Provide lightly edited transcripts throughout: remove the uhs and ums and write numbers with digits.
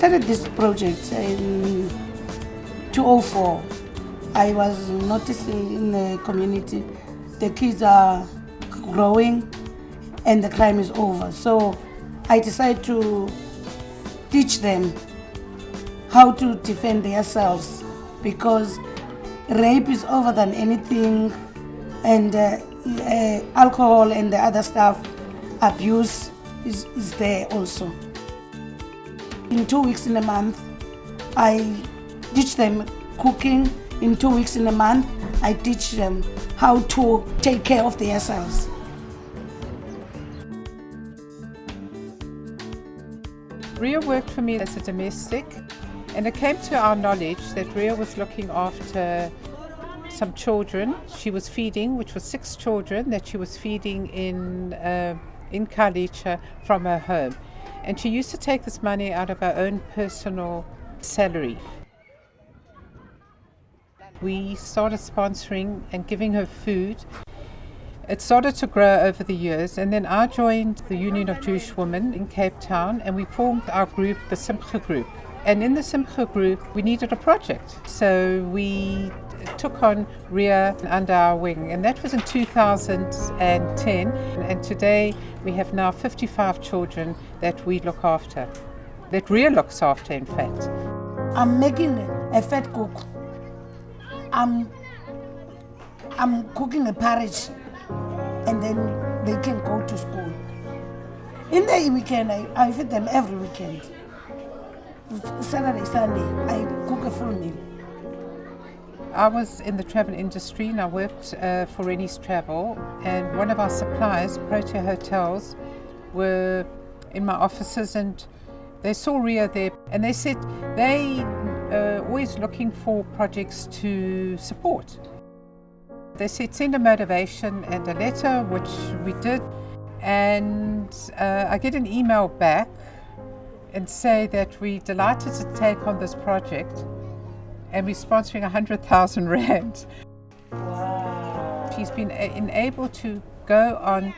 started this project in 2004. I was noticing in the community the kids are growing and the crime is over. So I decided to teach them how to defend themselves, because rape is over than anything, and alcohol and the other stuff, abuse is there also. In 2 weeks in a month, I teach them cooking. In 2 weeks in a month, I teach them how to take care of themselves. Ria worked for me as a domestic, and it came to our knowledge that Ria was looking after some children. She was feeding, which was 6 children that she was feeding in Khayelitsha from her home. And she used to take this money out of her own personal salary. We started sponsoring and giving her food. It started to grow over the years, and then I joined the Union of Jewish Women in Cape Town, and we formed our group, the SIMCHA Group. And in the SIMCHA Group, we needed a project. So we took on Ria under our wing, and that was in 2010. And today we have now 55 children that we look after, that Ria looks after, in fact. I'm making a fat cook. I'm cooking a porridge, and then they can go to school. In the weekend, I feed them every weekend. Saturday, Sunday, I cook a full meal. I was in the travel industry, and I worked for Rennie's Travel, and one of our suppliers, Protea Hotels, were in my offices, and they saw Ria there, and they said they always looking for projects to support. They said send a motivation and a letter, which we did, and I get an email back and say that we're delighted to take on this project, and we're sponsoring 100,000 rand. Wow. She's been enabled to go on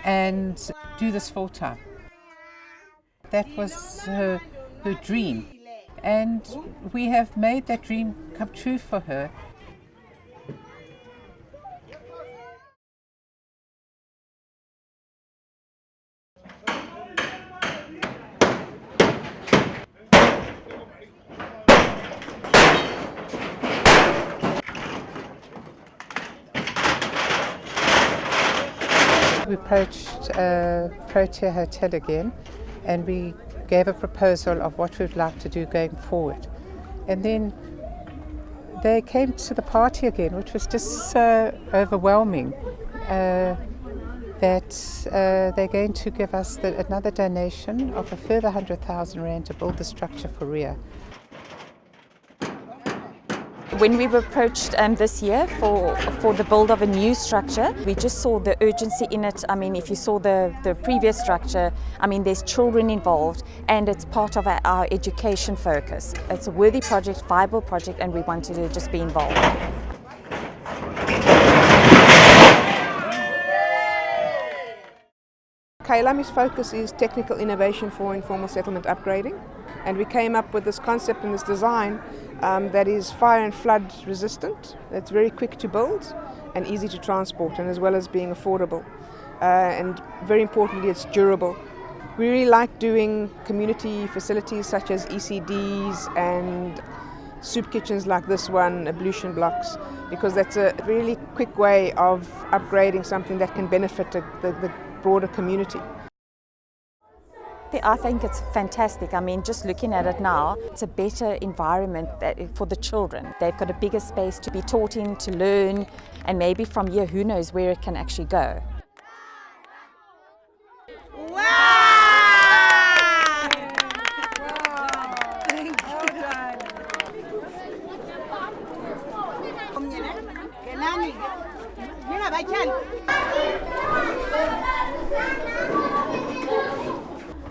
and do this full time. That was her dream, and we have made that dream come true for her. We approached Protea Hotel again, and we gave a proposal of what we'd like to do going forward. And then they came to the party again, which was just so overwhelming that they're going to give us another donation of a further 100,000 rand to build the structure for Ria. When we were approached this year for the build of a new structure, we just saw the urgency in it. I mean, if you saw the previous structure, I mean, there's children involved, and it's part of our education focus. It's a worthy project, viable project, and we wanted to just be involved. Kailami's focus is technical innovation for informal settlement upgrading, and we came up with this concept and this design that is fire and flood resistant, that's very quick to build and easy to transport, and as well as being affordable. And very importantly, it's durable. We really like doing community facilities such as ECDs and soup kitchens like this one, ablution blocks, because that's a really quick way of upgrading something that can benefit the broader community. I think it's fantastic. I mean, just looking at it now, it's a better environment for the children. They've got a bigger space to be taught in, to learn, and maybe from here, who knows where it can actually go. Wow! Thank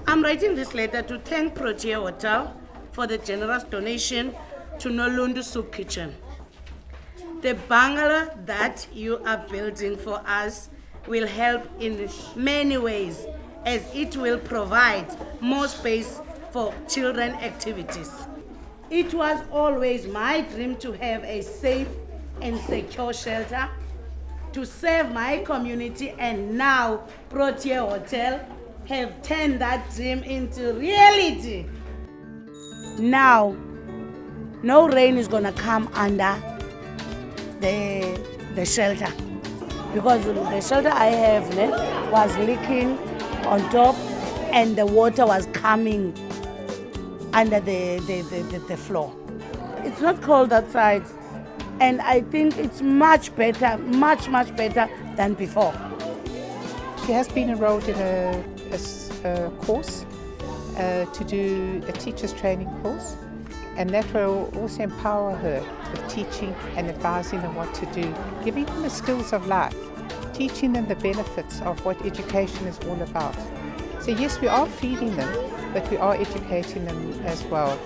I'm writing this letter to thank Protea Hotel for the generous donation to Nolundu Soup Kitchen. The bungalow that you are building for us will help in many ways, as it will provide more space for children activities. It was always my dream to have a safe and secure shelter to serve my community, and now Protea Hotel have turned that dream into reality. Now, no rain is gonna come under the shelter, because the shelter I have was leaking on top and the water was coming under the floor. It's not cold outside, and I think it's much better, much better than before. She has been enrolled in a course to do a teacher's training course, and that will also empower her with teaching and advising them what to do, giving them the skills of life, teaching them the benefits of what education is all about. So yes, we are feeding them, but we are educating them as well.